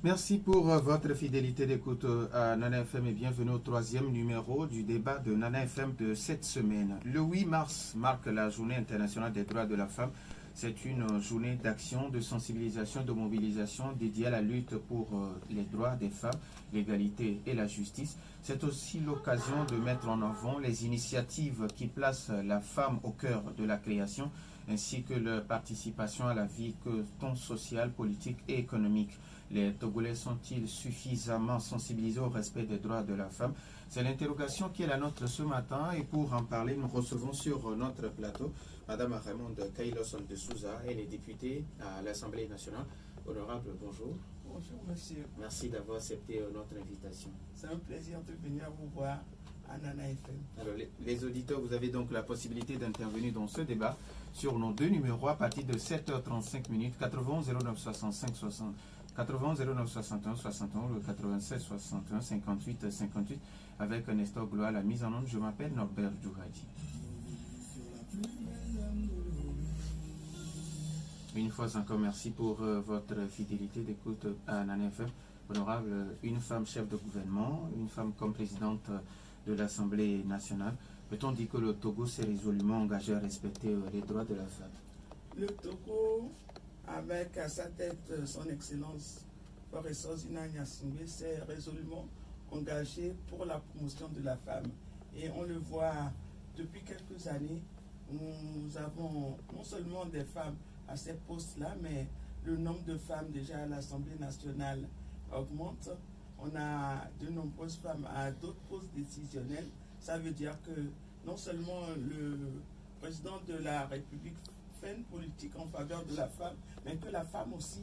Merci pour votre fidélité d'écoute à Nana FM et bienvenue au troisième numéro du débat de Nana FM de cette semaine. Le 8 mars marque la journée internationale des droits de la femme. C'est une journée d'action, de sensibilisation, de mobilisation dédiée à la lutte pour les droits des femmes, l'égalité et la justice. C'est aussi l'occasion de mettre en avant les initiatives qui placent la femme au cœur de la création, ainsi que leur participation à la vie tant sociale, politique et économique. Les Togolais sont-ils suffisamment sensibilisés au respect des droits de la femme? C'est l'interrogation qui est la nôtre ce matin et pour en parler, nous recevons sur notre plateau Madame Raymonde Kailos de Souza, elle est députée à l'Assemblée nationale. Honorable, bonjour. Bonjour monsieur. Merci d'avoir accepté notre invitation. C'est un plaisir de venir vous voir à Nana FM. Alors, les auditeurs, vous avez donc la possibilité d'intervenir dans ce débat sur nos deux numéros à partir de 7h35 minutes, 91 09 65 60. 80 09 61 61 le 96 61 58 58 avec Nestor Gloire à la mise en onde. Je m'appelle Norbert Djouhadji. Une fois encore, merci pour votre fidélité d'écoute à Nana FM. Honorable, une femme chef de gouvernement, une femme comme présidente de l'Assemblée nationale. Peut-on dire que le Togo s'est résolument engagé à respecter les droits de la femme? Le Togo, avec à sa tête son Excellence Professeur Zina Nyasingbe, s'est résolument engagé pour la promotion de la femme. Et on le voit depuis quelques années, nous avons non seulement des femmes à ces postes-là, mais le nombre de femmes déjà à l'Assemblée nationale augmente. On a de nombreuses femmes à d'autres postes décisionnels. Ça veut dire que non seulement le président de la République fait une politique en faveur de la femme, mais que la femme aussi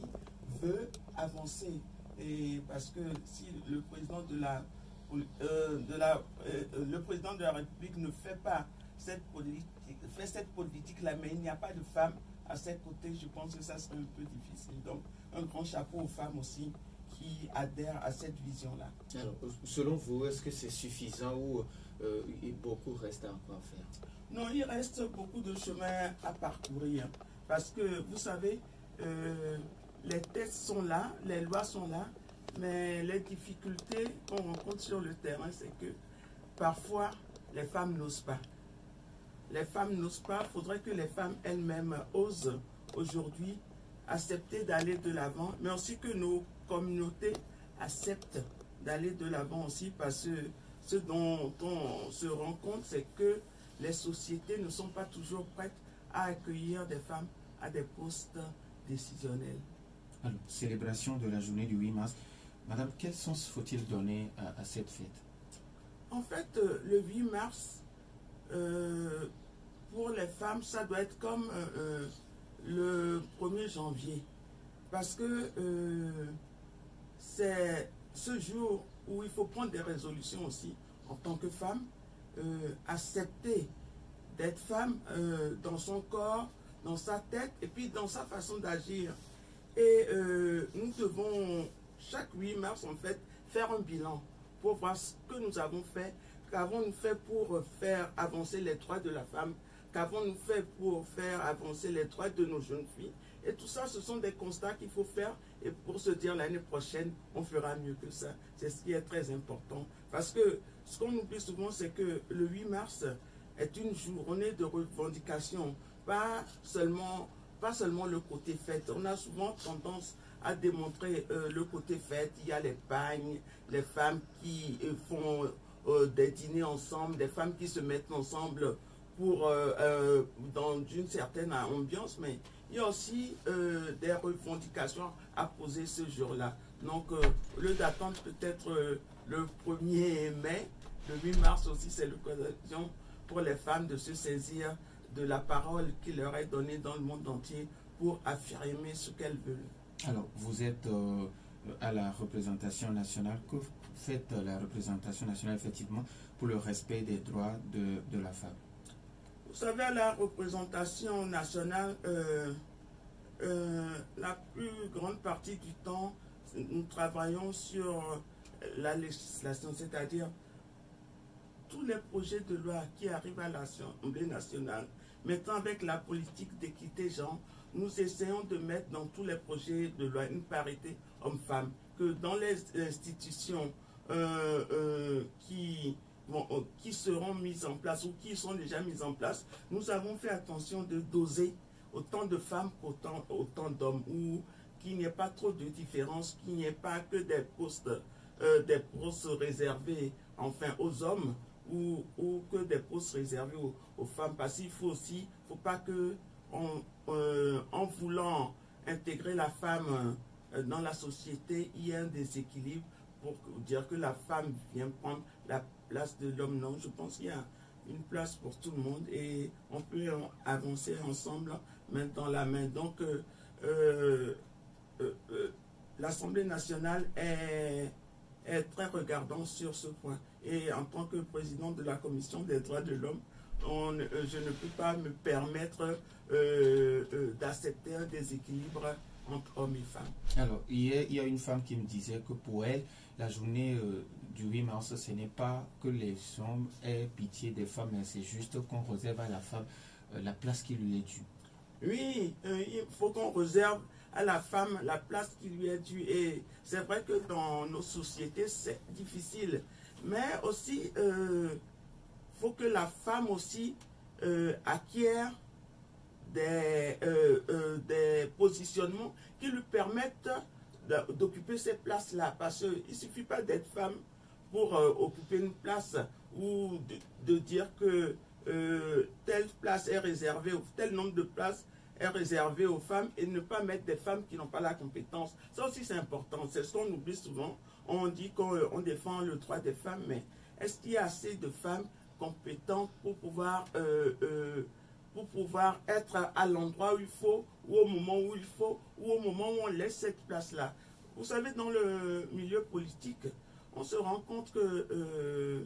veut avancer. Et parce que si le président de la République ne fait pas cette politique-là, mais il n'y a pas de femmes à ses côtés, je pense que ça serait un peu difficile. Donc, un grand chapeau aux femmes aussi qui adhèrent à cette vision-là. Alors, selon vous, est-ce que c'est suffisant ou beaucoup reste encore à faire? Non, il reste beaucoup de chemin à parcourir. Parce que, vous savez, les textes sont là, les lois sont là, mais les difficultés qu'on rencontre sur le terrain, c'est que parfois, les femmes n'osent pas. Les femmes n'osent pas, il faudrait que les femmes elles-mêmes osent aujourd'hui accepter d'aller de l'avant, mais aussi que nos communautés acceptent d'aller de l'avant aussi, parce que ce dont on se rend compte, c'est que les sociétés ne sont pas toujours prêtes à accueillir des femmes à des postes décisionnels. Alors, célébration de la journée du 8 mars. Madame, quel sens faut-il donner à cette fête? En fait, le 8 mars, pour les femmes, ça doit être comme le 1er janvier. Parce que c'est ce jour où il faut prendre des résolutions aussi en tant que femme, accepter d'être femme dans son corps, dans sa tête et puis dans sa façon d'agir. Et nous devons, chaque 8 mars en fait, faire un bilan pour voir ce que nous avons fait, qu'avons-nous fait pour faire avancer les droits de la femme, qu'avons-nous fait pour faire avancer les droits de nos jeunes filles. Et tout ça, ce sont des constats qu'il faut faire et pour se dire l'année prochaine, on fera mieux que ça. C'est ce qui est très important. Parce que ce qu'on oublie souvent, c'est que le 8 mars est une journée de revendication, pas seulement le côté fête. On a souvent tendance à démontrer le côté fête. Il y a les pagnes, les femmes qui font des dîners ensemble, des femmes qui se mettent ensemble pour dans une certaine ambiance, mais il y a aussi des revendications à poser ce jour-là. Donc, au lieu d'attendre peut-être le 1er mai, le 8 mars aussi, c'est l'occasion pour les femmes de se saisir de la parole qui leur est donnée dans le monde entier pour affirmer ce qu'elles veulent. Alors, vous êtes à la représentation nationale. Que fait la représentation nationale effectivement pour le respect des droits de la femme? Vous savez, à la représentation nationale, la plus grande partie du temps, nous travaillons sur la législation, c'est-à-dire tous les projets de loi qui arrivent à l'Assemblée nationale, mettant avec la politique d'équité genre, nous essayons de mettre dans tous les projets de loi une parité homme-femme, que dans les institutions qui seront mises en place ou qui sont déjà mises en place, nous avons fait attention de doser autant de femmes qu'autant d'hommes, ou qu'il n'y ait pas trop de différence, qu'il n'y ait pas que des postes réservés enfin aux hommes ou que des postes réservés aux femmes, parce qu'il faut pas que en voulant intégrer la femme dans la société, il y ait un déséquilibre pour dire que la femme vient prendre la place de l'homme. Non, je pense qu'il y a une place pour tout le monde et on peut avancer ensemble, main dans la main. Donc, l'Assemblée nationale est très regardante sur ce point. Et en tant que président de la Commission des droits de l'homme, je ne peux pas me permettre d'accepter un déséquilibre entre hommes et femmes. Alors, hier, il y a une femme qui me disait que pour elle, la journée du 8 mars, ce n'est pas que les hommes aient pitié des femmes, mais c'est juste qu'on réserve à la femme la place qui lui est due. Oui, il faut qu'on réserve à la femme la place qui lui est due. Et c'est vrai que dans nos sociétés, c'est difficile. Mais aussi, faut que la femme aussi acquiert des positionnements qui lui permettent d'occuper ces places-là. Parce qu'il ne suffit pas d'être femme pour occuper une place ou de dire que telle place est réservée, ou tel nombre de places est réservé aux femmes et ne pas mettre des femmes qui n'ont pas la compétence. Ça aussi c'est important, c'est ce qu'on oublie souvent. On dit qu'on défend le droit des femmes, mais est-ce qu'il y a assez de femmes compétentes pour pouvoir être à l'endroit où il faut, ou au moment où il faut, ou au moment où on laisse cette place-là? Vous savez, dans le milieu politique, on se rend compte que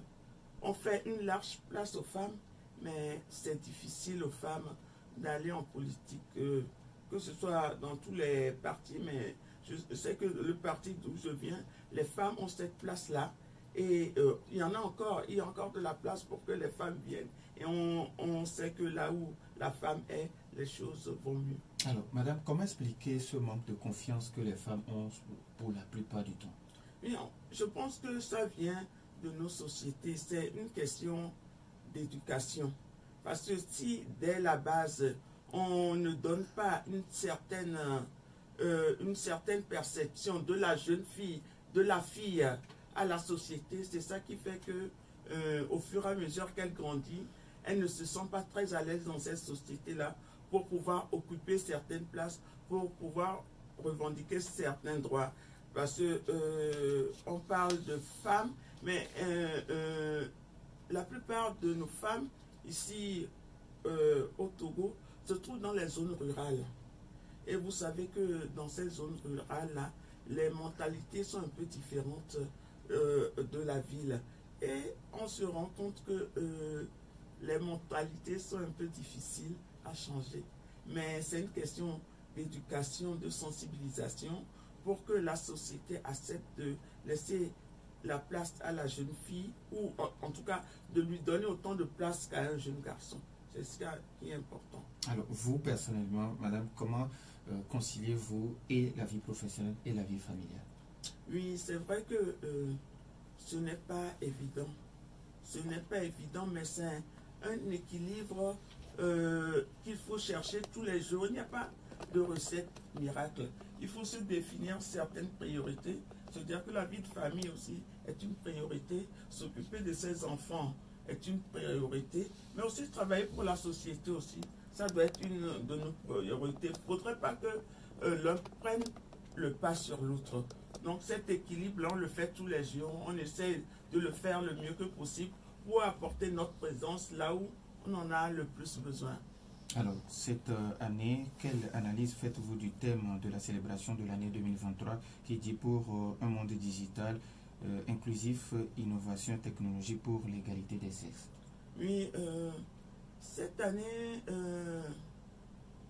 on fait une large place aux femmes, mais c'est difficile aux femmes d'aller en politique, que ce soit dans tous les partis, mais je sais que le parti d'où je viens, les femmes ont cette place-là, et il y a encore de la place pour que les femmes viennent, et on sait que là où la femme est, les choses vont mieux. Alors, madame, comment expliquer ce manque de confiance que les femmes ont pour la plupart du temps? Oui, je pense que ça vient de nos sociétés, c'est une question d'éducation. Parce que si, dès la base, on ne donne pas une certaine perception de la jeune fille, de la fille à la société, c'est ça qui fait que, au fur et à mesure qu'elle grandit, elle ne se sent pas très à l'aise dans cette société-là pour pouvoir occuper certaines places, pour pouvoir revendiquer certains droits. Parce que on parle de femmes, mais la plupart de nos femmes ici au Togo se trouvent dans les zones rurales. Et vous savez que dans ces zones rurales-là, les mentalités sont un peu différentes de la ville. Et on se rend compte que les mentalités sont un peu difficiles à changer. Mais c'est une question d'éducation, de sensibilisation, pour que la société accepte de laisser la place à la jeune fille, ou en tout cas de lui donner autant de place qu'à un jeune garçon. C'est ce qui est important. Alors, vous, personnellement, madame, comment conciliez-vous et la vie professionnelle et la vie familiale? Oui, c'est vrai que ce n'est pas évident. Ce n'est pas évident, mais c'est un équilibre qu'il faut chercher tous les jours. Il n'y a pas de recette miracle. Il faut se définir certaines priorités. C'est-à-dire que la vie de famille aussi est une priorité. S'occuper de ses enfants est une priorité. Mais aussi travailler pour la société aussi. Ça doit être une de nos priorités. Il ne faudrait pas que l'un prenne le pas sur l'autre. Donc cet équilibre-là, on le fait tous les jours. On essaie de le faire le mieux que possible pour apporter notre présence là où on en a le plus besoin. Alors, cette année, quelle analyse faites-vous du thème de la célébration de l'année 2023 qui dit pour un monde digital inclusif, innovation et technologie pour l'égalité des sexes? Oui, cette année,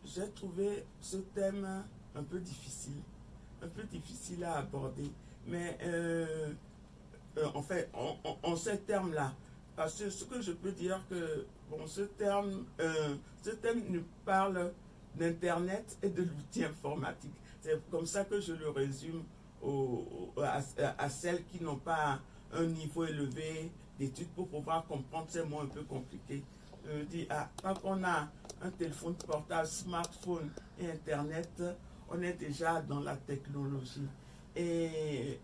j'ai trouvé ce thème un peu difficile à aborder. Mais en fait, en ces termes-là, parce que ce que je peux dire que bon, ce thème nous parle d'Internet et de l'outil informatique. C'est comme ça que je le résume à celles qui n'ont pas un niveau élevé d'études pour pouvoir comprendre ces mots un peu compliqués. Je dis, quand on a un téléphone portable, smartphone et Internet, on est déjà dans la technologie. Et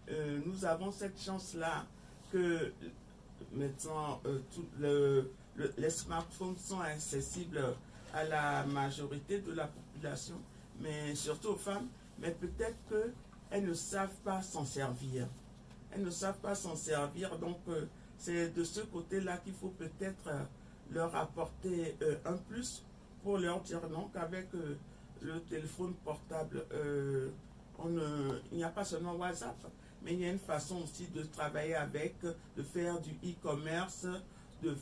nous avons cette chance-là que maintenant, les smartphones sont accessibles à la majorité de la population, mais surtout aux femmes, mais peut-être qu'elles ne savent pas s'en servir. Elles ne savent pas s'en servir, donc c'est de ce côté-là qu'il faut peut-être leur apporter un plus pour leur dire non, qu'avec le téléphone portable, il n'y a pas seulement WhatsApp, mais il y a une façon aussi de travailler avec, de faire du e-commerce, de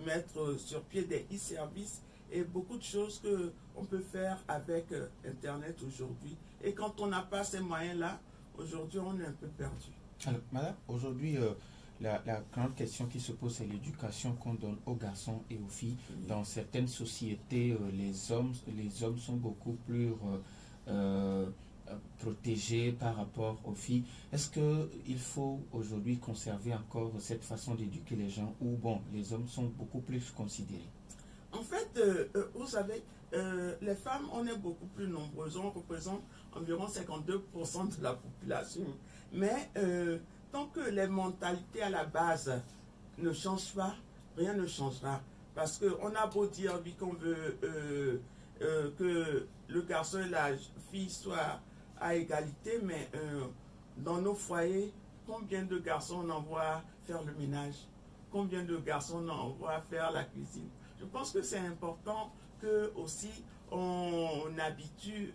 mettre sur pied des e-services et beaucoup de choses qu'on peut faire avec Internet aujourd'hui. Et quand on n'a pas ces moyens-là, aujourd'hui, on est un peu perdu. Alors, madame, aujourd'hui, la grande question qui se pose, c'est l'éducation qu'on donne aux garçons et aux filles. Oui. Dans certaines sociétés, les hommes sont beaucoup plus protégés par rapport aux filles. Est-ce qu'il faut aujourd'hui conserver encore cette façon d'éduquer les gens où, bon, les hommes sont beaucoup plus considérés? En fait, vous savez, les femmes, on est beaucoup plus nombreuses. On représente environ 52% de la population. Mais tant que les mentalités à la base ne changent pas, rien ne changera. Parce qu'on a beau dire, oui, qu'on veut que le garçon et la fille soient à égalité, mais dans nos foyers, combien de garçons on envoie faire le ménage? Combien de garçons on envoie faire la cuisine? Je pense que c'est important que aussi on habitue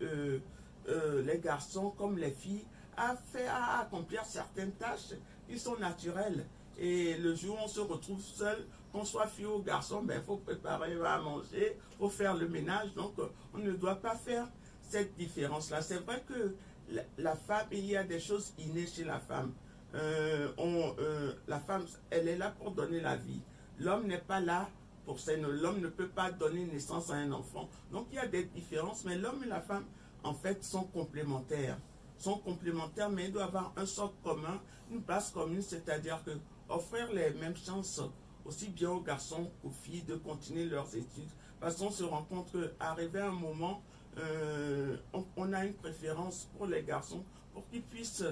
les garçons comme les filles à accomplir certaines tâches qui sont naturelles. Et le jour où on se retrouve seul, qu'on soit fille ou garçon, il faut préparer à manger, il faut faire le ménage. Donc on ne doit pas faire cette différence-là. C'est vrai que la femme, il y a des choses innées chez la femme. La femme, elle est là pour donner la vie. L'homme n'est pas là pour ça. L'homme ne peut pas donner naissance à un enfant. Donc il y a des différences, mais l'homme et la femme, en fait, sont complémentaires. Mais ils doivent avoir un socle commun, une base commune, c'est-à-dire que offrir les mêmes chances aussi bien aux garçons qu'aux filles de continuer leurs études. Parce qu'on se rend compte qu'arrivé à un moment, on a une préférence pour les garçons pour qu'ils puissent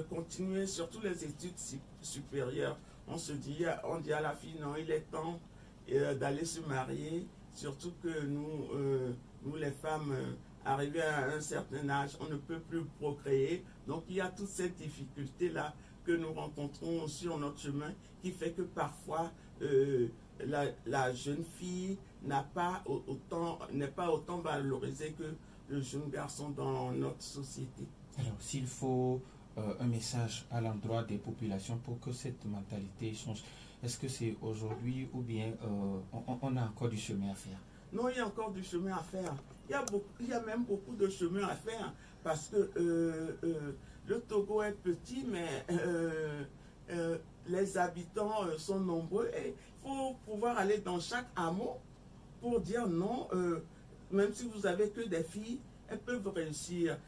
continuer surtout les études supérieures. On dit à la fille, non, il est temps d'aller se marier, surtout que nous les femmes, arrivées à un certain âge, on ne peut plus procréer. Donc il y a toute cette difficulté-là que nous rencontrons sur notre chemin qui fait que parfois la jeune fille n'est pas autant valorisée que le jeune garçon dans notre société. Alors, s'il faut un message à l'endroit des populations pour que cette mentalité change, est-ce que c'est aujourd'hui ou bien on a encore du chemin à faire? Non, il y a encore du chemin à faire. Il y a même beaucoup de chemin à faire parce que le Togo est petit, mais les habitants sont nombreux et il faut pouvoir aller dans chaque hameau pour dire non, même si vous avez que des filles, elles peuvent réussir.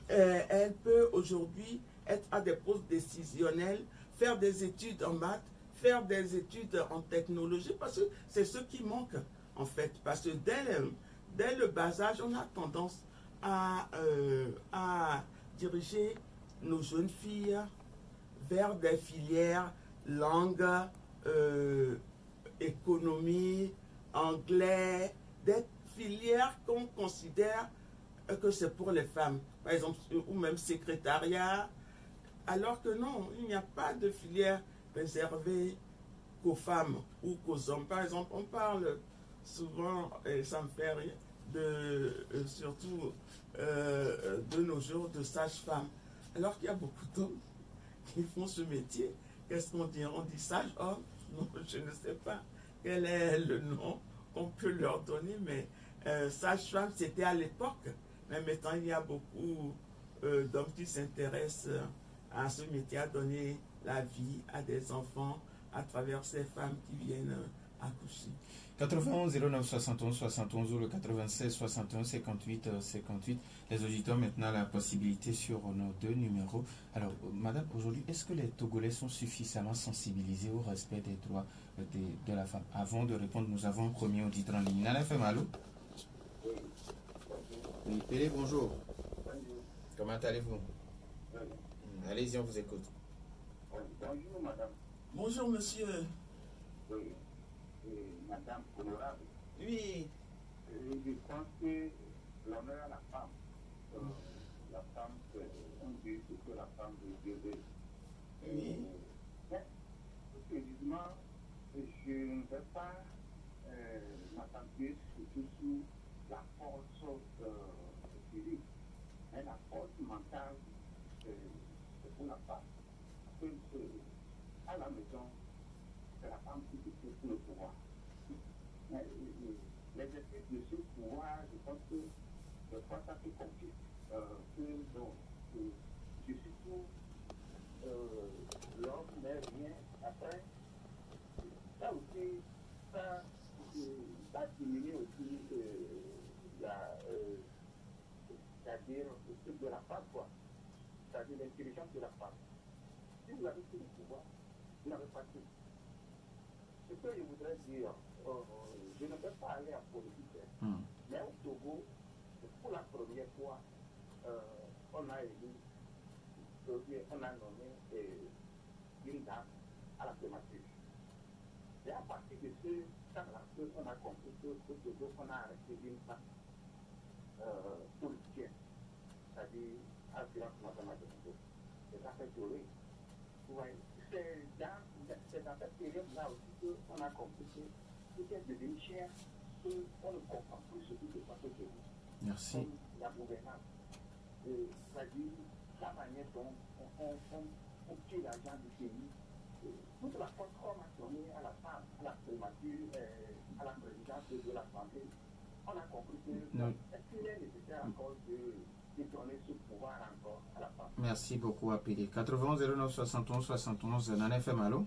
Elles peuvent aujourd'hui être à des postes décisionnels, faire des études en maths, faire des études en technologie, parce que c'est ce qui manque en fait. Parce que dès le bas âge, on a tendance à diriger nos jeunes filles vers des filières langue, économie, anglais, des filières qu'on considère que c'est pour les femmes, par exemple, ou même secrétariat, alors que non, il n'y a pas de filière réservée qu'aux femmes ou qu'aux hommes. Par exemple, on parle souvent, et ça me fait rire, surtout de nos jours, de sage-femme, alors qu'il y a beaucoup d'hommes qui font ce métier. Qu'est-ce qu'on dit? On dit sage-homme? Non, je ne sais pas quel est le nom qu'on peut leur donner, mais sage-femme, c'était à l'époque. Mais maintenant, il y a beaucoup d'hommes qui s'intéressent à ce métier, à donner la vie à des enfants à travers ces femmes qui viennent accoucher. 91 09 71 71 ou le 96 61 58 58. Les auditeurs ont maintenant la possibilité sur nos deux numéros. Alors, madame, aujourd'hui, est-ce que les Togolais sont suffisamment sensibilisés au respect des droits de la femme? Avant de répondre, nous avons un premier auditeur en ligne. Nana FM, allô? Oui, Pélé, bonjour. Comment allez-vous? Allez-y, on vous écoute. Bonjour, madame. Bonjour, monsieur. Oui, madame honorable. Oui. Je pense que l'honneur à la femme, on dit ce que la femme veut dire. Oui. Mais, sérieusement, je ne vais pas m'attendre surtout sur la force physique, mais la force mentale, c'est pour la femme. Parce que à la maison, c'est la femme qui décide pour le pouvoir. Mais l'exercice de ce pouvoir, je pense que des fois ça se complique. Je suis pour l'homme, mais rien après. Ça aussi, ça diminue aussi c'est-à-dire le truc de la femme, quoi. C'est-à-dire l'intelligence de la femme. Si vous avez tout le pouvoir, vous n'avez pas tout. Ce que je voudrais dire, je ne vais pas aller en politique, mais au Togo, pour la première fois, on a élu, on a nommé une dame à la primature. Et à partir de ce temps-là, on a compris qu'au Togo, on a arrêté une femme politicienne, c'est-à-dire Alpirante Matamadogo. C'est ça fait pleurer. C'est dans cette période-là aussi qu'on a compris que peut-être devenu cher, qu'on ne comprend plus ce qui se passe au Togo. Merci. Comme la gouvernance. C'est-à-dire la manière dont on tire l'argent du pays. Toute la force qu'on a donnée à la femme, à la primature, à la présidence de l'Assemblée, on a compris que est-ce qu'il est nécessaire encore de donner ce pouvoir encore à la femme. Merci beaucoup, APD. 91 09 71 71, Nana FM, allô?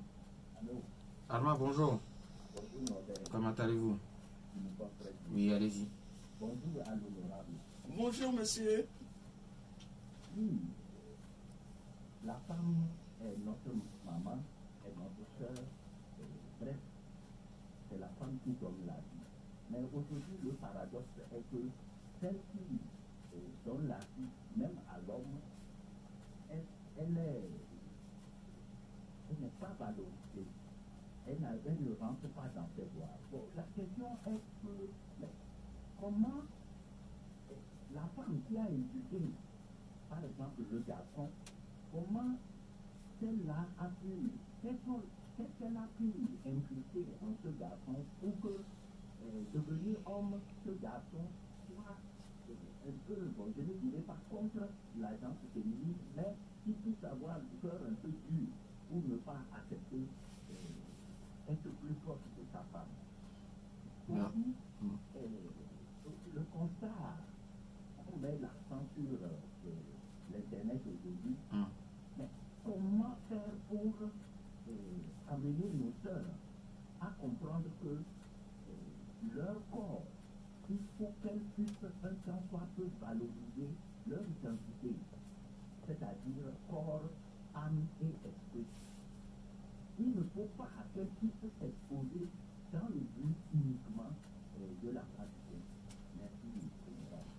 Allô? Armand, bonjour. Bonjour, comment allez-vous? Oui, allez-y. Bonjour à l'honorable. Bonjour, monsieur. Oui, la femme est notre maman, est notre soeur, bref, c'est la femme qui donne la vie. Mais aujourd'hui, le paradoxe est que celle qui donne la vie, même à l'homme, elle n'est pas valorisée. Elle ne rentre pas dans ses droits. Bon, la question est que comment la femme qui a éduqué, par exemple, le garçon, comment celle-là a pu, qu'est-ce qu'elle a pu impliquer en ce garçon pour que devenir homme, ce garçon soit un peu, bon, je ne dirais pas contre l'agence féminine, mais qui puisse avoir le cœur un peu dur pour ne pas accepter être plus proche de sa femme. Aussi, le constat, on met l'accent sur l'Internet aujourd'hui, mais comment faire pour amener nos sœurs à comprendre que leur corps, il faut qu'elles puissent un temps soit peu valoriser leur identité, c'est-à-dire corps, âme et esprit. Il ne faut pas qu'elles puissent s'exposer dans le but uniquement de la pratique.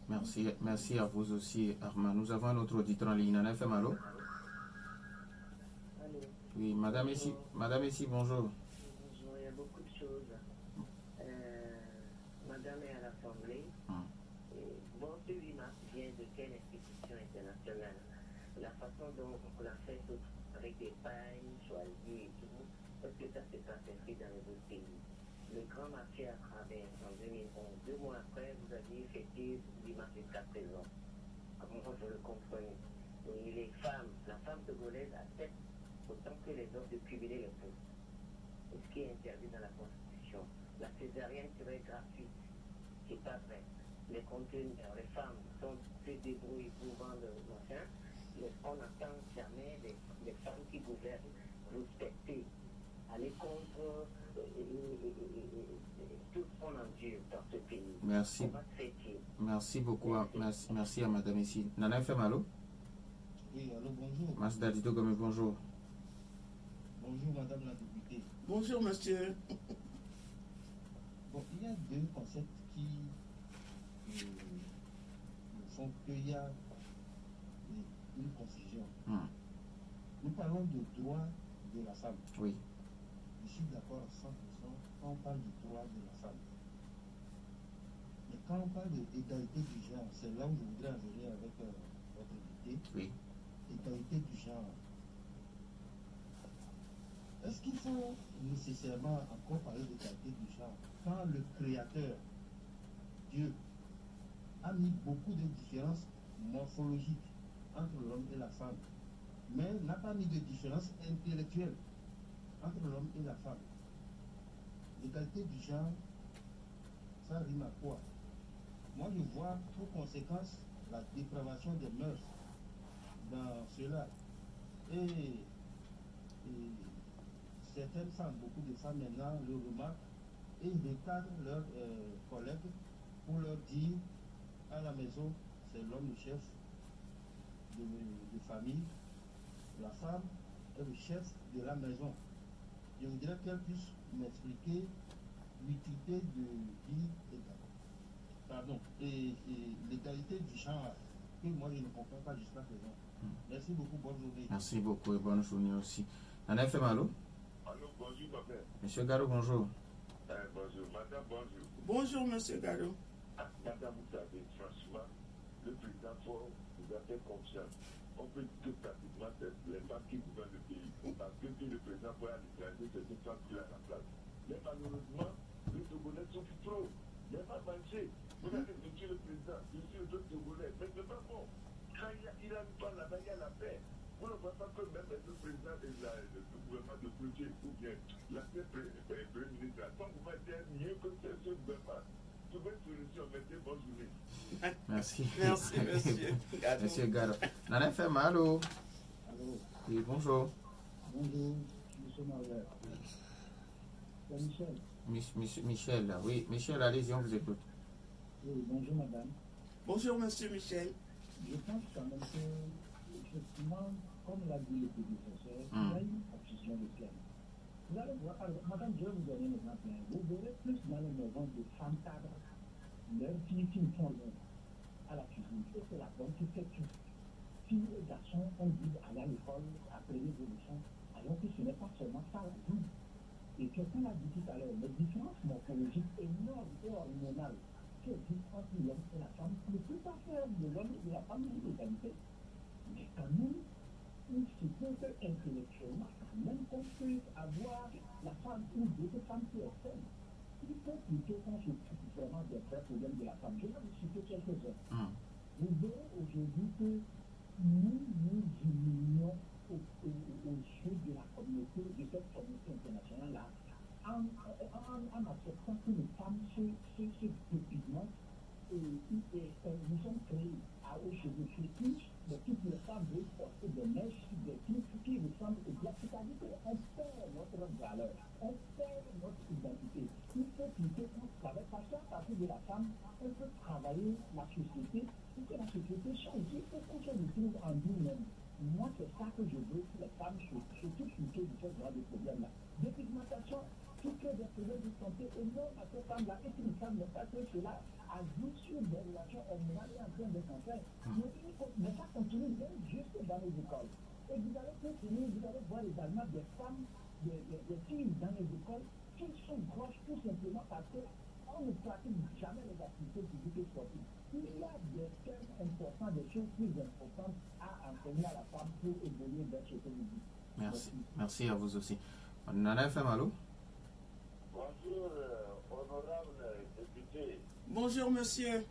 Merci. Merci à vous aussi, Armand. Nous avons un autre auditeur en ligne. Nana FM, allô? Allô. Oui, madame ici, bonjour. Bonjour, il y a beaucoup de choses. Madame est à l'Assemblée. Bon, celui-là vient de quelle institution internationale? La façon dont on l'a fait avec des pailles choisies et tout, parce que ça s'est pas fait dans les autres pays. Le grand marché à travers en 2011. 2 mois après, vous aviez fêté l'image jusqu'à présent. Comment vous le comprenez? Et les femmes, la femme togolaise accepte autant que les hommes de cumuler les postes. Ce qui est interdit dans la Constitution. La césarienne serait gratuite. C'est pas vrai. Les conteneurs, les femmes se débrouillent pour vendre le machin. On n'entend jamais les femmes qui gouvernent respecter, aller contre Merci. On va traiter. Merci beaucoup. Merci à madame ici. Nana FM, allô? Oui, allô, bonjour. Masda Dito Gomez, bonjour. Bonjour, madame la députée. Bonjour, monsieur. Bon, il y a deux concepts qui font qu'il y a une confusion. Nous parlons de droit de la femme. Oui. Je suis d'accord à 100% quand on parle du droit de la femme. Mais quand on parle d'égalité du genre, c'est là où je voudrais en venir avec votre invité. Oui. Égalité du genre. Est-ce qu'il faut nécessairement encore parler d'égalité du genre quand le Créateur, Dieu, a mis beaucoup de différences morphologiques entre l'homme et la femme, mais n'a pas mis de différence intellectuelle entre l'homme et la femme? L'égalité du genre, ça rime à quoi? Moi, je vois pour conséquence la dépravation des mœurs dans cela. Et certaines femmes, beaucoup de femmes maintenant le remarquent et recadrent leurs collègues pour leur dire à la maison, c'est l'homme le chef de famille, la femme est le chef de la maison. Je voudrais qu'elle puisse m'expliquer l'utilité de dire et l'égalité du genre que moi je ne comprends pas jusqu'à présent. Merci beaucoup, bonne journée. Merci beaucoup et bonne journée aussi. Nana FM, allô? Allô, bonjour, papa. Monsieur Garo, bonjour. Bonjour, madame, bonjour. Bonjour, monsieur Gado. Madame, vous savez, franchement, le président Ford nous a fait confiance. On peut dire que pratiquement c'est les femmes qui gouvernent le pays. Parce que si le président Ford a l'étranger, c'est une femme qui a la place. Mais malheureusement, les Togolais souffrent trop. Il n'y a pas manger. Vous avez dit le président, je suis le Togolais. Mais c'est pas bon. Quand il a une part là-bas, il y a la paix. Vous ne voyez pas que même le président et le gouvernement de Cloutier ou bien l'ancien premier ministre, son gouvernement était mieux que ce gouvernement. Trouvez une solution, mettez bonne journée. Merci. Merci, monsieur Gado. Monsieur Garo. Nana FM, allô? Allô, Oui, bonjour. bonjour, monsieur Margaret. C'est Michel. Michel, là. Oui, Michel, allez-y, on vous écoute. Oui, bonjour madame. Bonjour, monsieur Michel. Je pense quand même que, effectivement, comme l'a dit le prédécesseur, il y a une obsession de terme. Vous allez voir, alors, madame, je vais vous donner un exemple. Vous verrez plus dans les maisons de femmes cadres, leurs filles qui font rien à la cuisine. Et c'est la bonne qui fait tout. Filles et garçons, on dit aller à l'école, apprendre vos leçons, alors que ce n'est pas seulement ça la vie. Et quelqu'un l'a dit tout à l'heure, les différences morphologiques énormes et hormonales qui existent entre l'homme et la femme ne peut pas faire de l'homme et de la femme une égalité. Mais quand même, il se peut que intellectuellement, quand même qu'on puisse avoir la femme ou d'autres femmes qui excellent. Il faut plutôt qu'on se coupe vraiment des vrais problèmes de la femme. Je vais vous citer quelques-uns. Vous verrez aujourd'hui que nous diminuons au jeu de la communauté, de cette communauté internationale-là, en acceptant que les femmes se dépigmentent et nous sommes créés à haut cheveux fétiches, mais toutes les femmes veulent porter des mèches, des trucs qui ressemblent au blanc. C'est-à-dire qu'on perd notre valeur, on perd notre identité. Il faut plutôt qu'on travaille parce qu'à partir de la femme, on peut travailler la société pour que la société change. Il faut qu'on se retrouve en nous-mêmes. Moi, c'est ça que je veux que les femmes se touchent plutôt de ce genre de problème-là. Dépigmentation, tout que des problèmes de santé énormes à ces femmes-là, et qu'une femme ne pas que cela ajoute sur des relations hormonales et en train de cancer. Mais ça continue même jusque dans les écoles. Et vous allez continuer, vous allez voir également des femmes, des filles dans les écoles qui sont grosses tout simplement parce qu'on ne pratique jamais les activités physiques et sportives. Il y a des thèmes importants, des choses plus importantes à enseigner à la femme pour évoluer vers ce que nous dit. Merci à vous aussi. Nana FM, allô? Bonjour, honorable député. Bonjour, monsieur.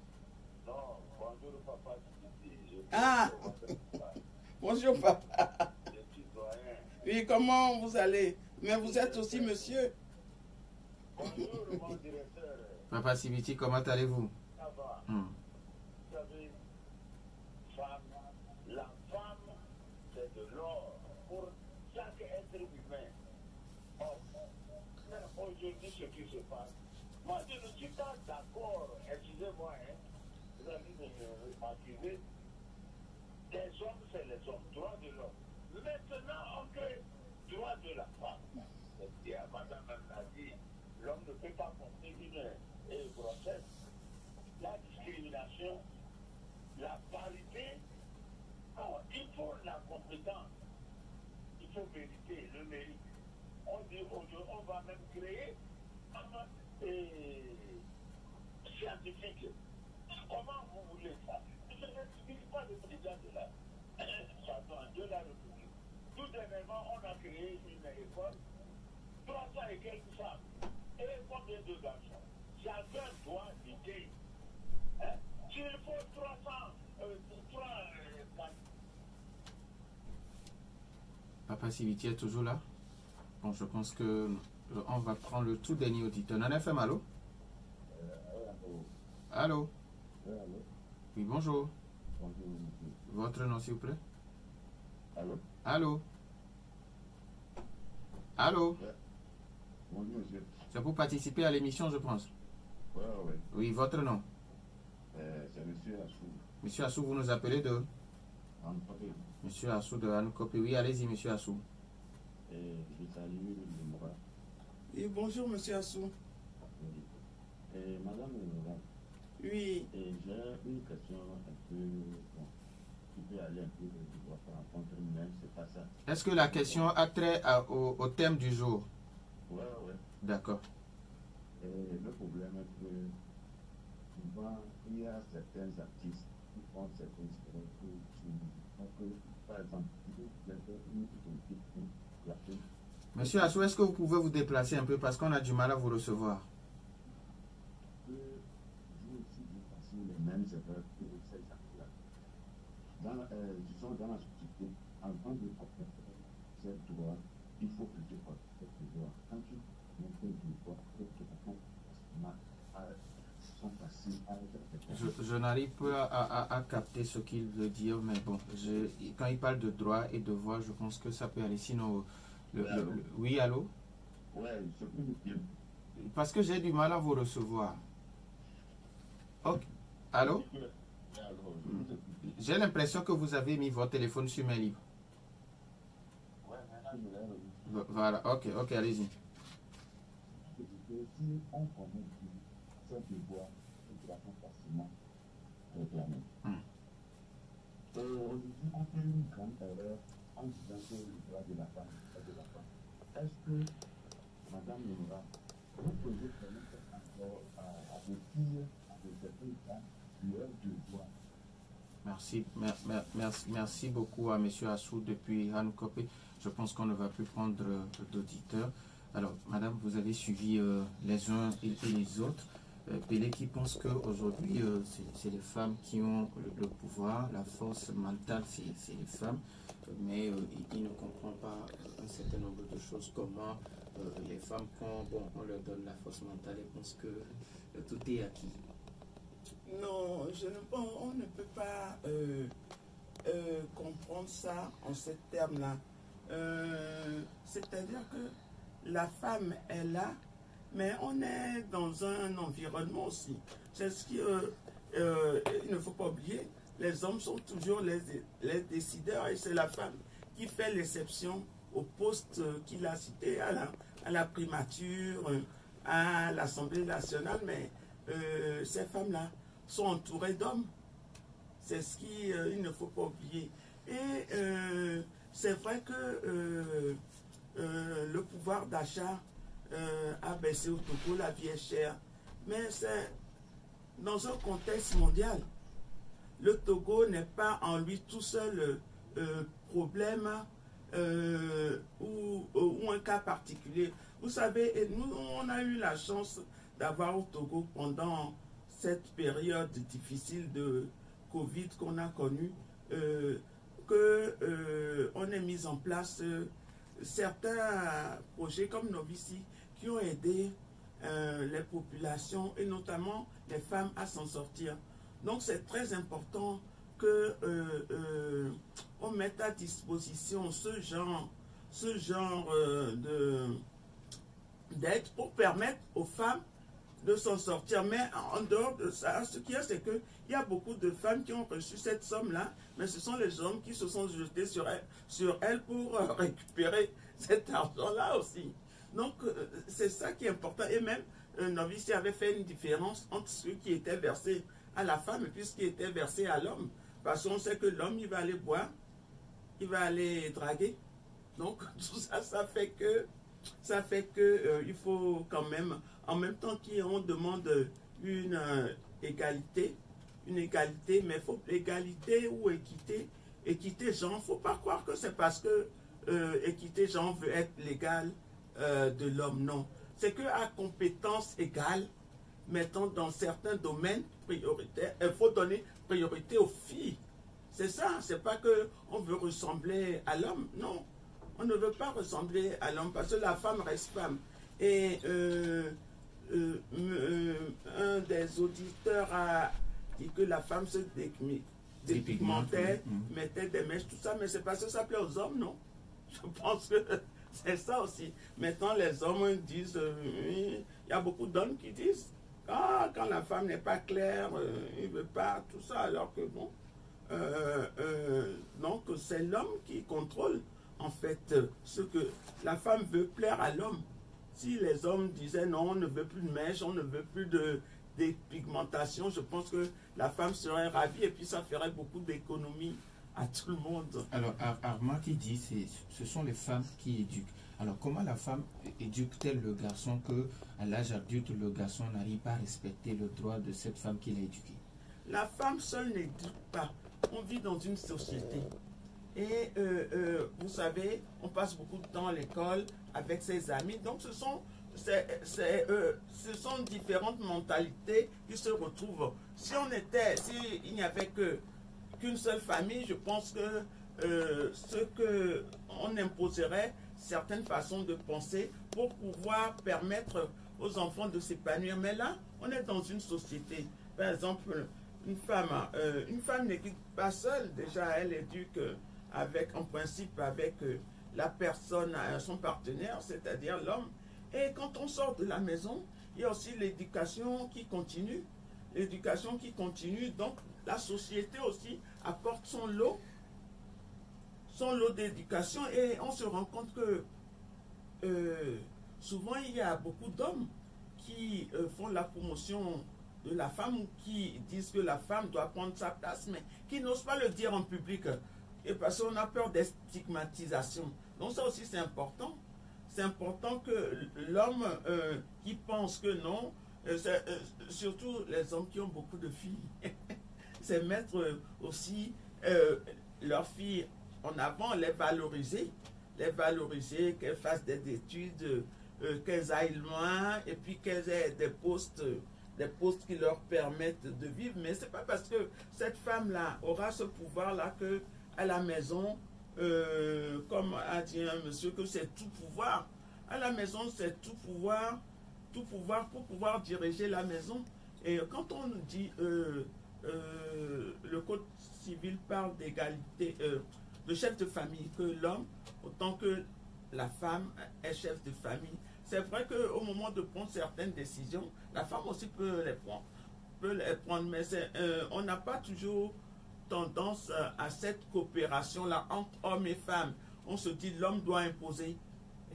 Non, bonjour, papa. Ah! Bonjour, papa. Je suis doyen. Oui, comment vous allez? Mais vous êtes aussi monsieur. Bonjour, mon directeur. Papa Sibiti, comment allez-vous? Ça va. Vous savez, la femme, c'est de l'or pour chaque être humain. Or, aujourd'hui, ce qui se passe, moi, je ne suis pas d'accord, excusez-moi, hein, vous allez m'accuser. Les hommes, c'est les hommes, droit de l'homme. Maintenant, on crée droit de la femme. C'est-à-dire, madame l'a dit, l'homme ne peut pas porter une grossesse. La discrimination, la parité, alors, il faut la compétence, il faut mériter le mérite. On dit aujourd'hui, on va même créer un scientifique. Comment vous voulez ça? Je ne suis pas le président de la République. Tout dernièrement, on a créé une école, 300 et quelques femmes, et combien de garçons? Chacun doit l'idée. S'il faut 300, Papa Siviti est toujours là? Bon, je pense que on va prendre le tout dernier auditeur. Nana FM, allô? Allô? Oui, bonjour. Votre nom, s'il vous plaît? Allô? Allô? Allô? Bonjour, monsieur. C'est pour participer à l'émission, je pense. Oui. Oui, votre nom? C'est monsieur Assou. Monsieur Assou, vous nous appelez de? Anne-Copé. Monsieur Assou de Anne-Copé. Oui, allez-y, monsieur Assou. Je salue le Moura. Oui, bonjour, monsieur Assou. Madame Moura. Oui. J'ai une question un peu, bon, qui peut aller un peu de votre rencontre, mais c'est pas ça. Est-ce que la question a trait au thème du jour? Oui. D'accord. Le problème est que souvent, il y a certains artistes qui font certaines choses par exemple, Monsieur Assou, est-ce que vous pouvez vous déplacer un peu parce qu'on a du mal à vous recevoir? Les mêmes erreurs que ces gens-là. Disons, dans la société, avant de comprendre cette droit, il faut plutôt protester ce droit. Quand tu montres du droit, je n'arrive pas à capter ce qu'il veut dire, mais bon, quand il parle de droit et de devoir, je pense que ça peut aller. Sinon, oui, allô? Oui, je peux vous dire. Parce que j'ai du mal à vous recevoir. Ok. Allô? J'ai l'impression que vous avez mis votre téléphone sur main libre. Voilà, ok, allez-y. Si on connaît ce devoir, nous devons facilement réclamer. Aujourd'hui, on fait une grande erreur en disant que le droit de la femme est de la femme. Est-ce que, Madame Léora, vous pouvez permettre encore à vos filles, à vos certaines femmes, leur devoir? Merci beaucoup à M. Assou depuis Anne-Copé. Je pense qu'on ne va plus prendre d'auditeurs. Alors, madame, vous avez suivi les uns et les autres. Pélé qui pense qu'aujourd'hui, c'est les femmes qui ont le pouvoir, la force mentale, c'est les femmes. Mais il ne comprend pas un certain nombre de choses. Comment les femmes, quand on leur donne la force mentale, elles pensent que tout est acquis. Non, on ne peut pas comprendre ça en ces termes-là. C'est-à-dire que la femme est là, mais on est dans un environnement aussi. C'est ce qu'il ne faut pas oublier. Les hommes sont toujours les décideurs et c'est la femme qui fait l'exception au poste qu'il a cité à la primature, à l'Assemblée nationale, mais ces femmes-là sont entourées d'hommes. C'est ce qu'il ne faut pas oublier. Et c'est vrai que le pouvoir d'achat a baissé au Togo, la vie est chère. Mais c'est dans un contexte mondial. Le Togo n'est pas en lui tout seul problème ou un cas particulier. Vous savez, nous, on a eu la chance d'avoir au Togo pendant cette période difficile de Covid qu'on a connue, on ait mis en place certains projets comme Novici qui ont aidé les populations et notamment les femmes à s'en sortir. Donc c'est très important que on mette à disposition ce genre d'aide pour permettre aux femmes de s'en sortir. Mais en dehors de ça, ce qu'il y a, c'est qu'il y a beaucoup de femmes qui ont reçu cette somme-là, mais ce sont les hommes qui se sont jetés sur elles pour récupérer cet argent-là aussi. Donc, c'est ça qui est important. Et même, Novici avait fait une différence entre ce qui était versé à la femme et puis ce qui était versé à l'homme. Parce qu'on sait que l'homme, il va aller boire, il va aller draguer. Donc, tout ça, ça fait que il faut quand même, en même temps qu'on demande une égalité, mais il faut égalité ou équité. Équité, genre, il ne faut pas croire que c'est parce que équité, genre, veut être l'égal de l'homme, non. C'est qu'à compétence égale, mettons dans certains domaines prioritaires, il faut donner priorité aux filles. C'est ça, c'est pas qu'on veut ressembler à l'homme, non. On ne veut pas ressembler à l'homme parce que la femme reste femme. Et un des auditeurs a dit que la femme se dépigmentait, mettait des mèches, tout ça, mais c'est parce que ça plaît aux hommes, non? Je pense que c'est ça aussi. Maintenant, les hommes disent, il y a beaucoup d'hommes qui disent, quand la femme n'est pas claire, il ne veut pas, tout ça, alors que bon. Donc, c'est l'homme qui contrôle, en fait, ce que la femme veut plaire à l'homme. Si les hommes disaient non, on ne veut plus de mèches, on ne veut plus de pigmentation, je pense que la femme serait ravie et puis ça ferait beaucoup d'économies à tout le monde. Alors, Armand qui dit, ce sont les femmes qui éduquent. Alors, comment la femme éduque-t-elle le garçon qu'à l'âge adulte, le garçon n'arrive pas à respecter le droit de cette femme qu'il a éduquée? La femme seule n'éduque pas. On vit dans une société. Et vous savez, on passe beaucoup de temps à l'école avec ses amis. Donc, ce sont différentes mentalités qui se retrouvent. S'il n'y avait qu'une seule famille, je pense que on imposerait certaines façons de penser pour pouvoir permettre aux enfants de s'épanouir. Mais là, on est dans une société. Par exemple, une femme n'éduque pas seule. Déjà, elle éduque en principe avec la personne, son partenaire, c'est-à-dire l'homme. Et quand on sort de la maison, il y a aussi l'éducation qui continue. L'éducation qui continue, donc la société aussi apporte son lot d'éducation et on se rend compte que souvent il y a beaucoup d'hommes qui font la promotion de la femme ou qui disent que la femme doit prendre sa place, mais qui n'osent pas le dire en public. Et parce qu'on a peur des stigmatisations. Donc ça aussi c'est important. C'est important que l'homme qui pense que non, surtout les hommes qui ont beaucoup de filles, c'est mettre aussi leurs filles en avant, les valoriser, qu'elles fassent des études, qu'elles aillent loin et puis qu'elles aient des postes qui leur permettent de vivre. Mais c'est pas parce que cette femme-là aura ce pouvoir-là que à la maison, comme a dit un monsieur, que c'est tout pouvoir. À la maison, c'est tout pouvoir pour pouvoir diriger la maison. Et quand on dit, le Code civil parle d'égalité, de chef de famille, que l'homme, autant que la femme est chef de famille. C'est vrai qu'au moment de prendre certaines décisions, la femme aussi peut les prendre, mais on n'a pas toujours tendance à cette coopération-là entre hommes et femmes. On se dit l'homme doit imposer.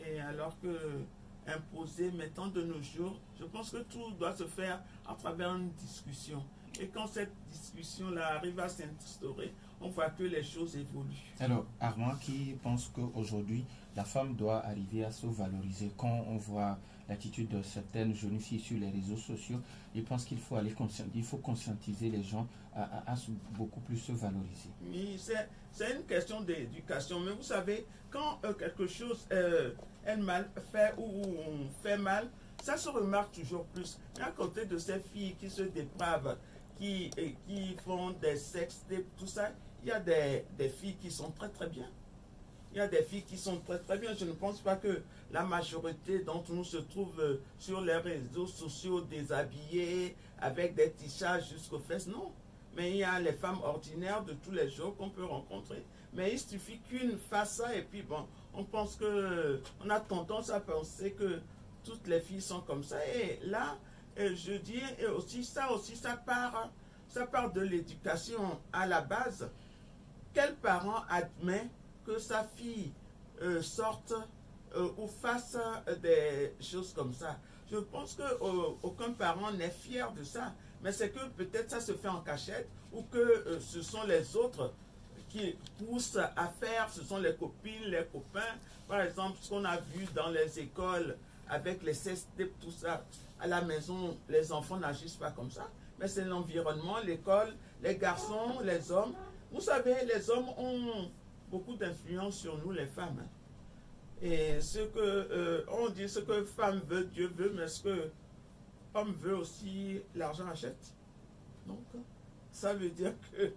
Et alors que imposer, maintenant de nos jours, je pense que tout doit se faire à travers une discussion. Et quand cette discussion-là arrive à s'instaurer, on voit que les choses évoluent. Alors, Armand qui pense qu'aujourd'hui, la femme doit arriver à se valoriser. Quand on voit l'attitude de certaines jeunes filles sur les réseaux sociaux, il pense qu'il faut conscientiser les gens à beaucoup plus se valoriser. Oui, c'est une question d'éducation. Mais vous savez, quand quelque chose est mal fait ou on fait mal, ça se remarque toujours plus. Et à côté de ces filles qui se dépravent, qui font des sexes, tout ça, il y a des filles qui sont très très bien. Il y a des filles qui sont très très bien. Je ne pense pas que la majorité d'entre nous se trouve sur les réseaux sociaux déshabillées, avec des t-shirts jusqu'aux fesses. Non. Mais il y a les femmes ordinaires de tous les jours qu'on peut rencontrer. Mais il suffit qu'une fasse ça et puis bon, on a tendance à penser que toutes les filles sont comme ça. Et là, je dis, et aussi, ça part de l'éducation à la base. Quel parent admet que sa fille sorte ou fasse des choses comme ça? Je pense qu'aucun parent n'est fier de ça, mais c'est que peut-être ça se fait en cachette ou que ce sont les autres qui poussent à faire, ce sont les copines, les copains. Par exemple, ce qu'on a vu dans les écoles avec les CST, tout ça, à la maison, les enfants n'agissent pas comme ça, mais c'est l'environnement, l'école, les garçons, les hommes. Vous savez, les hommes ont beaucoup d'influence sur nous, les femmes. Et ce que on dit, ce que femme veut, Dieu veut, mais ce que homme veut aussi, l'argent achète. Donc, ça veut dire que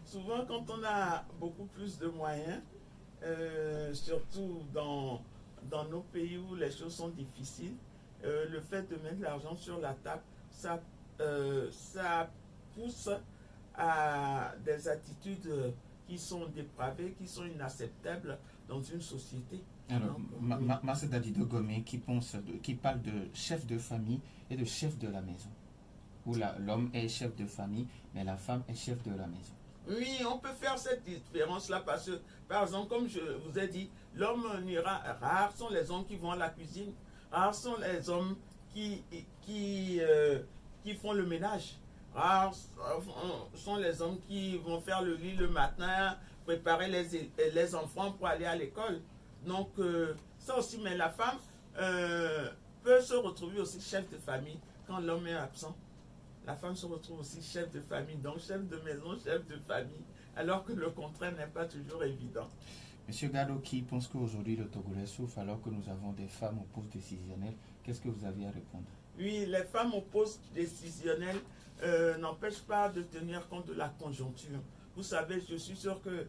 souvent, quand on a beaucoup plus de moyens, surtout dans nos pays où les choses sont difficiles, le fait de mettre l'argent sur la table, ça pousse à des attitudes qui sont dépravées, qui sont inacceptables dans une société. Alors, Marcel Dadido Gomé qui parle de chef de famille et de chef de la maison, où l'homme est chef de famille, mais la femme est chef de la maison. Oui, on peut faire cette différence-là parce que, par exemple, comme je vous ai dit, l'homme n'ira, rares sont les hommes qui vont à la cuisine, rares sont les hommes qui font le ménage, rares sont les hommes qui vont faire le lit le matin, préparer les enfants pour aller à l'école. Donc, ça aussi, mais la femme peut se retrouver aussi chef de famille quand l'homme est absent. La femme se retrouve aussi chef de famille, donc chef de maison, chef de famille, alors que le contraire n'est pas toujours évident. Monsieur Gado, qui pense qu'aujourd'hui le Togolais souffre alors que nous avons des femmes au poste décisionnel, qu'est-ce que vous avez à répondre? Oui, les femmes au poste décisionnel n'empêchent pas de tenir compte de la conjoncture. Vous savez, je suis sûr que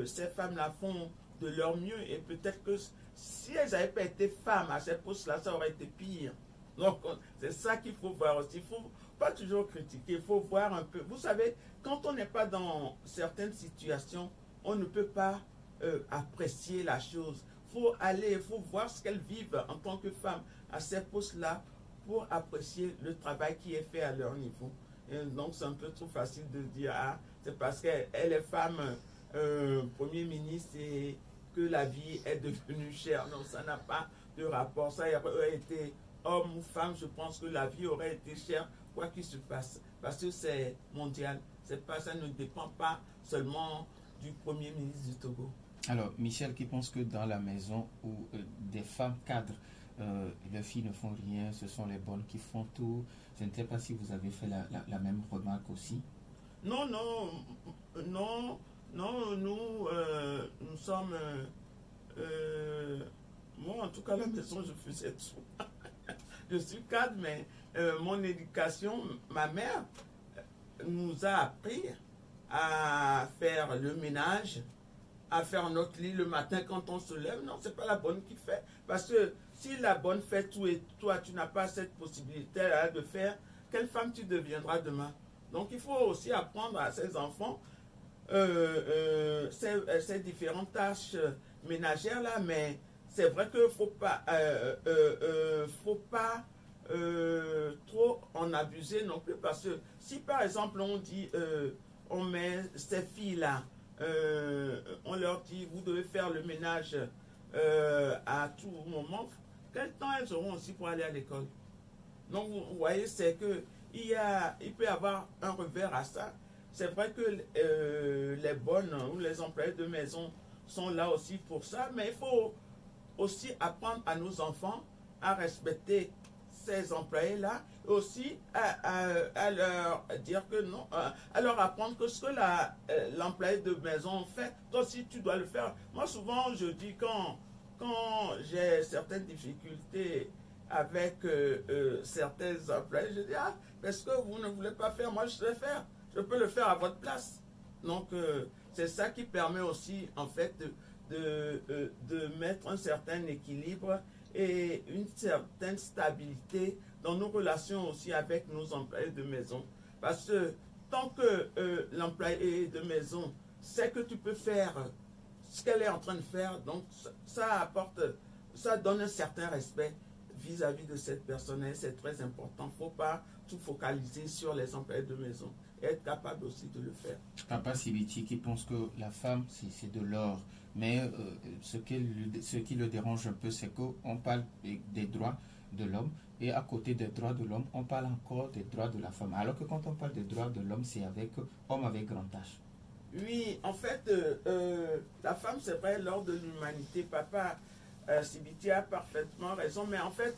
ces femmes-là font de leur mieux et peut-être que si elles n'avaient pas été femmes à ces postes-là, ça aurait été pire. Donc, c'est ça qu'il faut voir aussi. Il ne faut pas toujours critiquer, il faut voir un peu. Vous savez, quand on n'est pas dans certaines situations, on ne peut pas apprécier la chose. Il faut voir ce qu'elles vivent en tant que femmes à ces postes-là pour apprécier le travail qui est fait à leur niveau. Et donc, c'est un peu trop facile de dire, ah, c'est parce qu'elle est femme Premier ministre et que la vie est devenue chère. Non, ça n'a pas de rapport. Ça aurait été homme ou femme, je pense que la vie aurait été chère, quoi qu'il se passe. Parce que c'est mondial. Ça ne dépend pas seulement du Premier ministre du Togo. Alors, Michel, qui pense que dans la maison où des femmes cadres, les filles ne font rien, ce sont les bonnes qui font tout. Je ne sais pas si vous avez fait la même remarque aussi. Non, nous sommes... moi, en tout cas, à la maison, je faisais tout. Je suis cadre, mais mon éducation, ma mère nous a appris à faire le ménage, à faire notre lit le matin quand on se lève. Non, c'est pas la bonne qui fait. Parce que si la bonne fait tout et toi, tu n'as pas cette possibilité-là de faire, quelle femme tu deviendras demain? Donc, il faut aussi apprendre à ces enfants ces différentes tâches ménagères-là, mais c'est vrai qu'il ne faut pas trop en abuser non plus, parce que si par exemple on dit, on met ces filles-là, on leur dit, vous devez faire le ménage à tout moment, quel temps elles auront aussi pour aller à l'école? Donc vous voyez, c'est que il peut y avoir un revers à ça. C'est vrai que les bonnes ou les employés de maison sont là aussi pour ça, mais il faut aussi apprendre à nos enfants à respecter ces employés-là, et aussi à leur dire que non, à leur apprendre que ce que l'employé de maison fait, toi aussi tu dois le faire. Moi souvent je dis quand j'ai certaines difficultés avec certains employés, je dis, ah, parce que vous ne voulez pas faire, moi je sais faire, je peux le faire à votre place. Donc c'est ça qui permet aussi en fait de mettre un certain équilibre et une certaine stabilité dans nos relations aussi avec nos employés de maison. Parce que tant que l'employé de maison sait que tu peux faire ce qu'elle est en train de faire, donc ça donne un certain respect vis-à-vis de cette personne, c'est très important. Il ne faut pas tout focaliser sur les employés de maison et être capable aussi de le faire. Papa Sibiti qui pense que la femme, c'est de l'or. Mais ce qui le dérange un peu, c'est qu'on parle des droits de l'homme et à côté des droits de l'homme, on parle encore des droits de la femme. Alors que quand on parle des droits de l'homme, c'est avec homme avec grand H. Oui, en fait, la femme, c'est vrai, l'ordre de l'humanité. Papa Sibiti a parfaitement raison, mais en fait,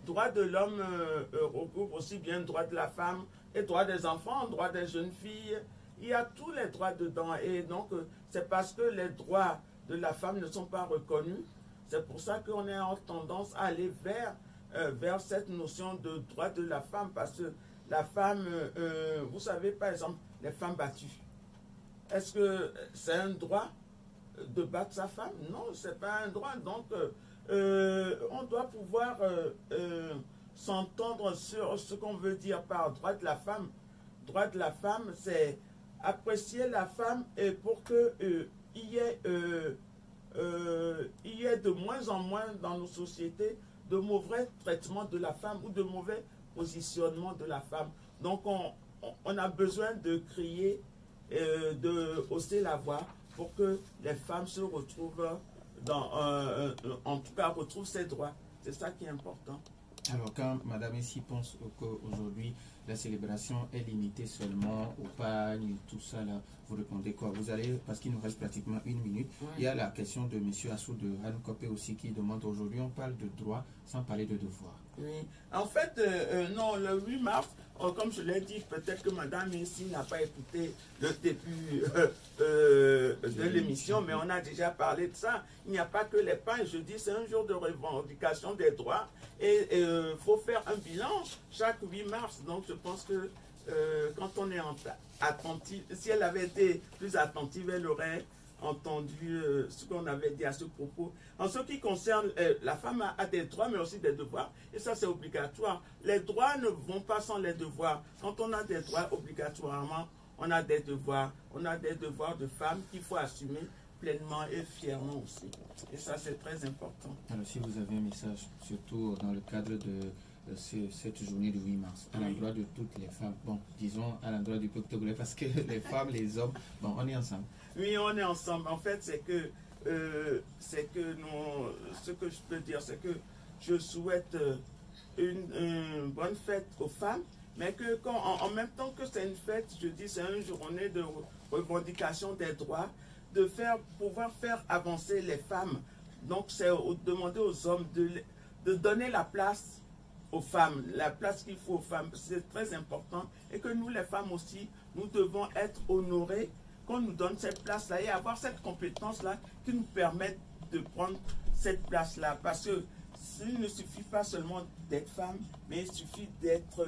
droit de l'homme regroupe aussi bien droit de la femme et droit des enfants, droit des jeunes filles. Il y a tous les droits dedans. Et donc, c'est parce que les droits de la femme ne sont pas reconnus. C'est pour ça qu'on est en tendance à aller vers cette notion de droit de la femme. Parce que la femme, vous savez, par exemple, les femmes battues. Est-ce que c'est un droit de battre sa femme? Non, ce n'est pas un droit. Donc, on doit pouvoir s'entendre sur ce qu'on veut dire par droit de la femme. Droit de la femme, c'est apprécier la femme et pour qu'il y ait de moins en moins dans nos sociétés de mauvais traitements de la femme ou de mauvais positionnement de la femme. Donc, on a besoin de crier, de hausser la voix pour que les femmes se retrouvent en tout cas retrouvent ses droits. C'est ça qui est important. Alors quand Madame ici pense qu'aujourd'hui la célébration est limitée seulement au pagne, tout ça là, vous répondez quoi? Vous allez, parce qu'il nous reste pratiquement 1 minute, oui. Il y a la question de M. Assou de Hanukopé aussi qui demande aujourd'hui, on parle de droit sans parler de devoir. Oui, en fait, non, le 8 mars, comme je l'ai dit, peut-être que Madame ici n'a pas écouté le début de l'émission, mais on a déjà parlé de ça. Il n'y a pas que les pains. Je dis, c'est un jour de revendication des droits et il faut faire un bilan chaque 8 mars. Donc, je pense que quand on est attentif, si elle avait été plus attentive, elle aurait entendu ce qu'on avait dit à ce propos. En ce qui concerne la femme a des droits mais aussi des devoirs et ça c'est obligatoire. Les droits ne vont pas sans les devoirs. Quand on a des droits, obligatoirement on a des devoirs. On a des devoirs de femme qu'il faut assumer pleinement et fièrement aussi. Et ça c'est très important. Alors si vous avez un message, surtout dans le cadre de cette journée du 8 mars, à l'endroit de toutes les femmes, bon, disons à l'endroit du peuple togolais, parce que les femmes, les hommes, bon, on est ensemble. Oui, on est ensemble. En fait, c'est que nous, ce que je peux dire, c'est que je souhaite une bonne fête aux femmes, mais que en même temps que c'est une fête, je dis c'est une journée de revendication des droits, de pouvoir faire avancer les femmes. Donc, c'est demander aux hommes de donner la place aux femmes, la place qu'il faut aux femmes, c'est très important. Et que nous, les femmes aussi, nous devons être honorées, qu'on nous donne cette place-là et avoir cette compétence-là qui nous permette de prendre cette place-là. Parce que il ne suffit pas seulement d'être femme, mais il suffit d'être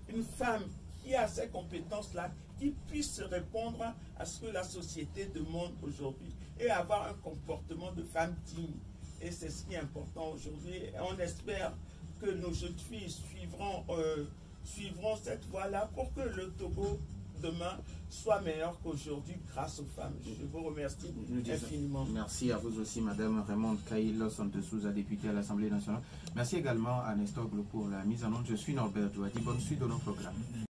une femme qui a ces compétences-là, qui puisse répondre à ce que la société demande aujourd'hui et avoir un comportement de femme digne. Et c'est ce qui est important aujourd'hui. On espère que nos jeunes filles suivront cette voie-là pour que le Togo demain soit meilleur qu'aujourd'hui grâce aux femmes. Je vous remercie infiniment. Merci à vous aussi, Madame Raymond Kaïlo Santesouza, députée à l'Assemblée nationale. Merci également à Nestor Glo pour la mise en onde. Je suis Norbert Douadi. Bonne suite de nos programmes.